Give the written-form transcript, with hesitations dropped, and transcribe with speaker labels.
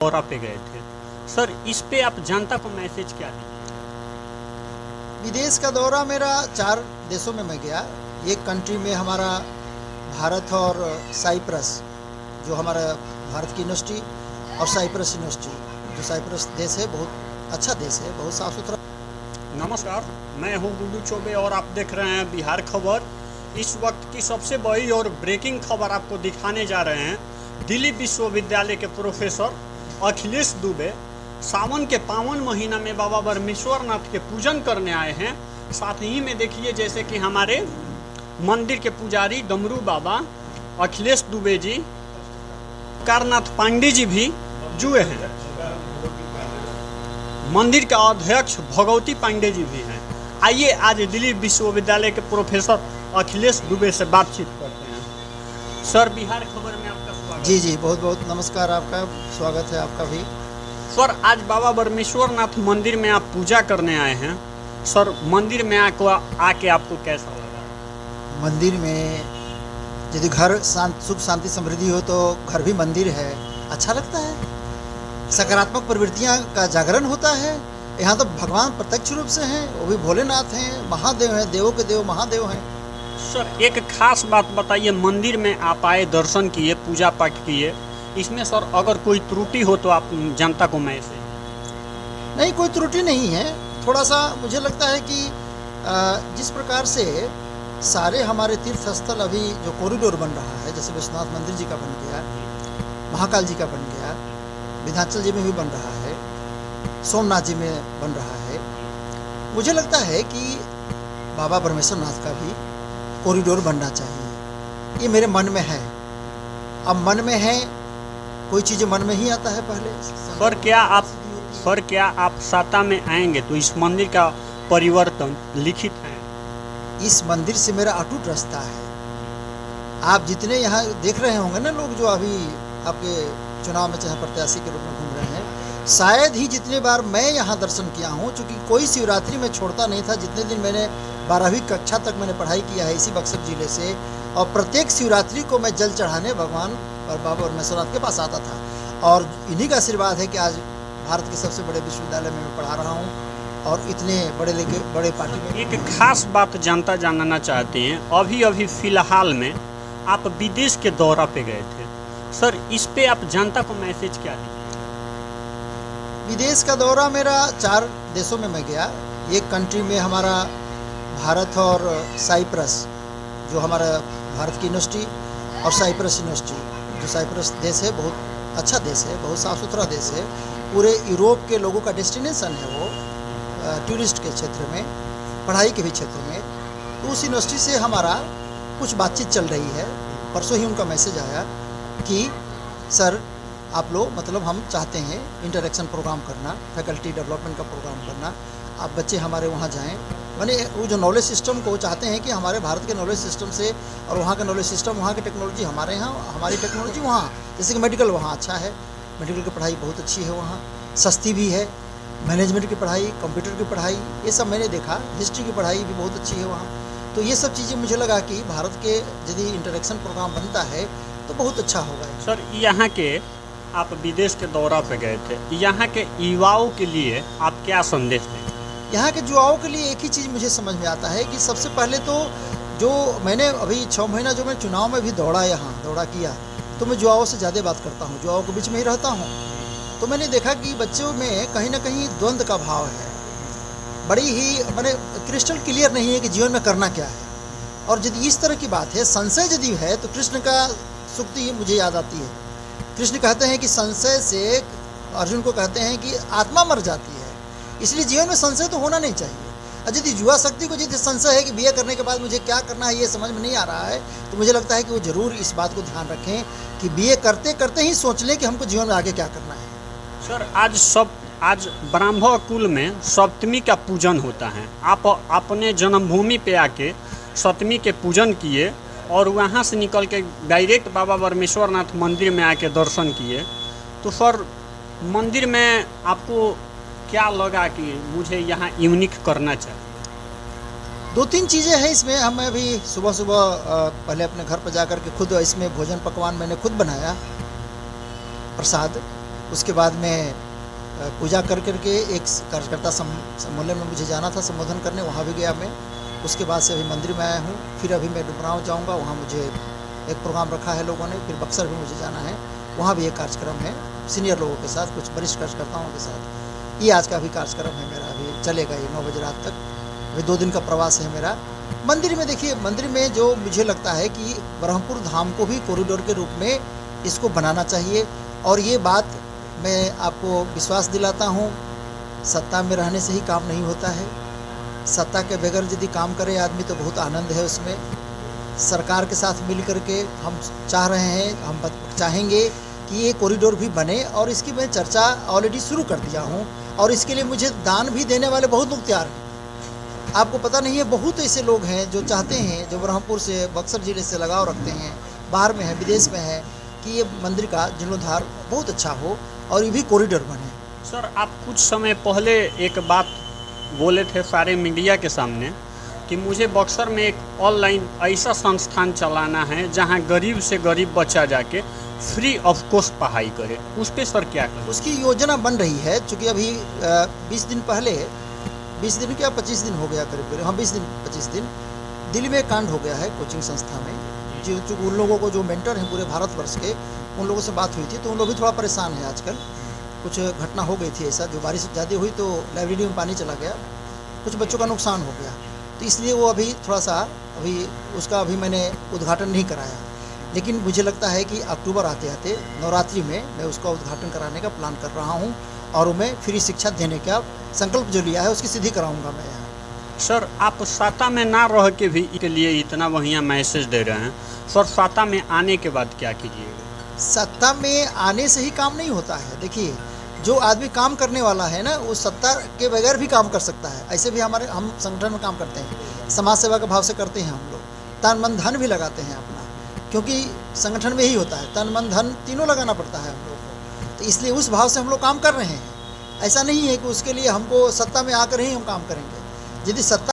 Speaker 1: दौरा पे गए थे सर, इस पे आप जनता को मैसेज क्या दें?
Speaker 2: विदेश का दौरा मेरा 4 देशों में मैं गया। एक कंट्री में हमारा भारत और साइप्रस, जो हमारा भारत की यूनिवर्सिटी, और साइप्रस यूनिवर्सिटी, जो साइप्रस देश है, बहुत अच्छा देश है, बहुत साफ़ सुथरा।
Speaker 1: नमस्कार, मैं हूं गुड्डू चौबे और आप देख रहे हैं बिहार खबर। इस वक्त की सबसे बड़ी और ब्रेकिंग खबर आपको दिखाने जा रहे हैं। दिल्ली विश्वविद्यालय के प्रोफेसर अखिलेश दुबे सावन के पावन महीना में बाबा ब्रह्मेश्वर नाथ के पूजन करने आए हैं। साथ ही में देखिए, जैसे कि हमारे मंदिर के पुजारी डमरू बाबा अखिलेश दुबे जी, कारनाथ पांडे जी भी जुए हैं। मंदिर के अध्यक्ष भगवती पांडे जी भी हैं। आइए आज दिल्ली विश्वविद्यालय के प्रोफेसर अखिलेश दुबे से बातचीत करते हैं। सर, बिहार खबर में आपका स्वागत।
Speaker 2: जी, बहुत बहुत नमस्कार, आपका स्वागत है, आपका भी।
Speaker 1: सर, आज बाबा ब्रह्मेश्वर नाथ मंदिर में आप पूजा करने आए हैं। सर, मंदिर में आके आपको कैसा लगा?
Speaker 2: मंदिर में यदि घर सुख शांति समृद्धि हो तो घर भी मंदिर है, अच्छा लगता है। सकारात्मक प्रवृत्तियां का जागरण होता है। यहाँ तो भगवान प्रत्यक्ष रूप से हैं, वो भी भोलेनाथ हैं, महादेव हैं, देवों के देव महादेव हैं।
Speaker 1: सर, एक खास बात बताइए, मंदिर में आप आए, दर्शन किए, पूजा पाठ किए, इसमें सर अगर कोई त्रुटि हो तो आप जनता को मैसेज?
Speaker 2: नहीं, कोई त्रुटि नहीं है। थोड़ा सा मुझे लगता है कि जिस प्रकार से सारे हमारे तीर्थ स्थल अभी जो कॉरिडोर बन रहा है, जैसे विश्वनाथ मंदिर जी का बन गया, महाकाल जी का बन गया, विंध्याचल जी में भी बन रहा है, सोमनाथ जी में बन रहा है, मुझे लगता है कि बाबा ब्रह्मेश्वर नाथ का भी कॉरिडोर बनना चाहिए। ये मेरे मन में है। अब मन में है, कोई चीज़ें मन में ही आता है पहले।
Speaker 1: सर, क्या आप साता में आएंगे तो इस मंदिर का परिवर्तन लिखित है?
Speaker 2: इस मंदिर से मेरा अटूट रास्ता है। आप जितने यहाँ देख रहे होंगे ना लोग, जो अभी आपके चुनाव में चाहे प्रत्याशी के रूप में घूम रहे हैं, शायद ही जितने बार मैं यहाँ दर्शन किया हूँ, चूँकि कोई शिवरात्रि में छोड़ता नहीं था। जितने दिन मैंने 12वीं कक्षा तक मैंने पढ़ाई किया है इसी बक्सर जिले से, और प्रत्येक शिवरात्रि को मैं जल चढ़ाने भगवान और बाबा ब्रह्मेश्वर नाथ के पास आता था। और इन्हीं का आशीर्वाद है कि आज भारत के सबसे बड़े विश्वविद्यालय में मैं पढ़ा रहा हूँ और इतने बड़े पार्टी में।
Speaker 1: एक खास बात जनता जानना चाहते हैं, अभी फिलहाल में आप विदेश के दौरा पे गए थे सर, इस पे आप जनता को मैसेज क्या दें?
Speaker 2: विदेश का दौरा मेरा 4 देशों में मैं गया। एक कंट्री में हमारा भारत और साइप्रस, जो हमारा भारत की यूनिवर्सिटी, और साइप्रस यूनिवर्सिटी, जो साइप्रस देश है, बहुत अच्छा देश है, बहुत साफ़ सुथरा देश है। पूरे यूरोप के लोगों का डेस्टिनेशन है वो, टूरिस्ट के क्षेत्र में, पढ़ाई के भी क्षेत्र में। तो उस यूनिवर्सिटी से हमारा कुछ बातचीत चल रही है। परसों ही उनका मैसेज आया कि सर, आप लोग, मतलब हम चाहते हैं इंटरेक्शन प्रोग्राम करना, फैकल्टी डेवलपमेंट का प्रोग्राम करना, आप बच्चे हमारे वहाँ जाएं। मैंने वो जो नॉलेज सिस्टम को चाहते हैं कि हमारे भारत के नॉलेज सिस्टम से और वहाँ का नॉलेज सिस्टम, वहाँ की टेक्नोलॉजी हमारे यहाँ, हमारी टेक्नोलॉजी वहाँ, जैसे कि मेडिकल वहाँ अच्छा है, मेडिकल की पढ़ाई बहुत अच्छी है वहाँ, सस्ती भी है, मैनेजमेंट की पढ़ाई, कंप्यूटर की पढ़ाई, ये सब मैंने देखा, हिस्ट्री की पढ़ाई भी बहुत अच्छी है वहाँ। तो ये सब चीज़ें मुझे लगा कि भारत के यदि इंटरेक्शन प्रोग्राम बनता है तो बहुत अच्छा होगा।
Speaker 1: सर, यहाँ के आप विदेश के दौरा पे गए थे, यहाँ के युवाओं के लिए आप क्या संदेश दें?
Speaker 2: यहाँ के युवाओं के लिए एक ही चीज़ मुझे समझ में आता है कि सबसे पहले तो जो मैंने अभी 6 महीना जो मैं चुनाव में भी दौड़ा किया, तो मैं युवाओं से ज़्यादा बात करता हूँ, युवाओं के बीच में ही रहता हूँ। तो मैंने देखा कि बच्चों में कहीं ना कहीं द्वंद्व का भाव है, बड़ी ही मैंने क्रिस्टल क्लियर नहीं है कि जीवन में करना क्या है। और यदि इस तरह की बात है, संशय यदि है, तो कृष्ण का सूक्ति मुझे याद आती है। कृष्ण कहते हैं कि संशय से, अर्जुन को कहते हैं कि आत्मा मर जाती है, इसलिए जीवन में संशय तो होना नहीं चाहिए। और यदि युवा शक्ति को यदि संशय है कि बीए करने के बाद मुझे क्या करना है, ये समझ में नहीं आ रहा है, तो मुझे लगता है कि वो ज़रूर इस बात को ध्यान रखें कि बीए करते करते ही सोच लें कि हमको जीवन में आगे क्या करना है।
Speaker 1: सर, आज ब्राह्मण कुल में सप्तमी का पूजन होता है। आप अपने जन्मभूमि पे आके सप्तमी के पूजन किए और वहाँ से निकल के डायरेक्ट बाबा ब्रह्मेश्वर नाथ मंदिर में आके दर्शन किए, तो सर मंदिर में आपको क्या लगा कि मुझे यहाँ यूनिक करना चाहिए?
Speaker 2: 2-3 चीज़ें हैं इसमें। हम अभी सुबह पहले अपने घर पर जा कर के खुद इसमें भोजन पकवान मैंने खुद बनाया, प्रसाद, उसके बाद में पूजा कर करके एक कार्यकर्ता सम्मेलन में मुझे जाना था संबोधन करने, वहाँ भी गया मैं। उसके बाद से अभी मंदिर में आया हूँ, फिर अभी मैं डुमरांव जाऊँगा, वहाँ मुझे एक प्रोग्राम रखा है लोगों ने। फिर बक्सर भी मुझे जाना है, वहाँ भी एक कार्यक्रम है सीनियर लोगों के साथ, कुछ वरिष्ठ कार्यकर्ताओं के साथ। ये आज का भी कार्यक्रम है मेरा, अभी चलेगा ये 9 बजे रात तक। अभी 2 दिन का प्रवास है मेरा। मंदिर में देखिए, मंदिर में जो मुझे लगता है कि ब्रह्मपुर धाम को भी कॉरिडोर के रूप में इसको बनाना चाहिए। और ये बात मैं आपको विश्वास दिलाता हूँ, सत्ता में रहने से ही काम नहीं होता है। सत्ता के बगैर यदि काम करे आदमी तो बहुत आनंद है उसमें। सरकार के साथ मिल करके हम चाह रहे हैं, हम चाहेंगे कि ये कॉरिडोर भी बने, और इसकी मैं चर्चा ऑलरेडी शुरू कर दिया हूँ। और इसके लिए मुझे दान भी देने वाले बहुत लोग तैयार हैं। आपको पता नहीं है, बहुत ऐसे लोग हैं जो चाहते हैं, जो ब्रह्मपुर से, बक्सर ज़िले से लगाव रखते हैं, बाहर में है, विदेश में है, कि ये मंदिर का जीर्णोद्धार बहुत अच्छा हो और ये भी कॉरिडोर बने।
Speaker 1: सर, आप कुछ समय पहले एक बात बोले थे सारे मीडिया के सामने कि मुझे बक्सर में एक ऑनलाइन ऐसा संस्थान चलाना है जहां गरीब से गरीब बच्चा जाके फ्री ऑफ कॉस्ट पढ़ाई करे। उस पर सर क्या करें?
Speaker 2: उसकी योजना बन रही है, चूँकि अभी 20 दिन पहले, 20 दिन क्या 25 दिन हो गया करीब, हाँ 20 दिन 25 दिन, दिल्ली में कांड हो गया है कोचिंग संस्था में। जो उन लोगों को जो मेंटर हैं पूरे भारतवर्ष के, उन लोगों से बात हुई थी, तो उन लोग भी थोड़ा परेशान है आजकल। कुछ घटना हो गई थी ऐसा, जो बारिश ज़्यादा हुई तो लाइब्रेरी में पानी चला गया, कुछ बच्चों का नुकसान हो गया, तो इसलिए वो अभी थोड़ा सा, अभी उसका अभी मैंने उद्घाटन नहीं कराया। लेकिन मुझे लगता है कि अक्टूबर आते आते नवरात्रि में मैं उसका उद्घाटन कराने का प्लान कर रहा हूँ, और मैं फ्री शिक्षा देने का संकल्प जो लिया है उसकी सिद्धि कराऊँगा मैं यहाँ।
Speaker 1: सर, आप साता में ना रह के भी के लिए इतना बढ़िया मैसेज दे रहे हैं, सर साता में आने के बाद क्या कीजिएगा?
Speaker 2: सत्ता में आने से ही काम नहीं होता है। देखिए, जो आदमी काम करने वाला है ना, वो सत्ता के बगैर भी काम कर सकता है। ऐसे भी हम संगठन में काम करते हैं, समाज सेवा के भाव से करते हैं हम लोग, तन मन धन भी लगाते हैं अपना, क्योंकि संगठन में ही होता है, तन मन धन तीनों लगाना पड़ता है हम लोग को। तो इसलिए उस भाव से हम लोग काम कर रहे हैं। ऐसा नहीं है कि उसके लिए हमको सत्ता में आकर ही हम काम करेंगे। यदि सत्ता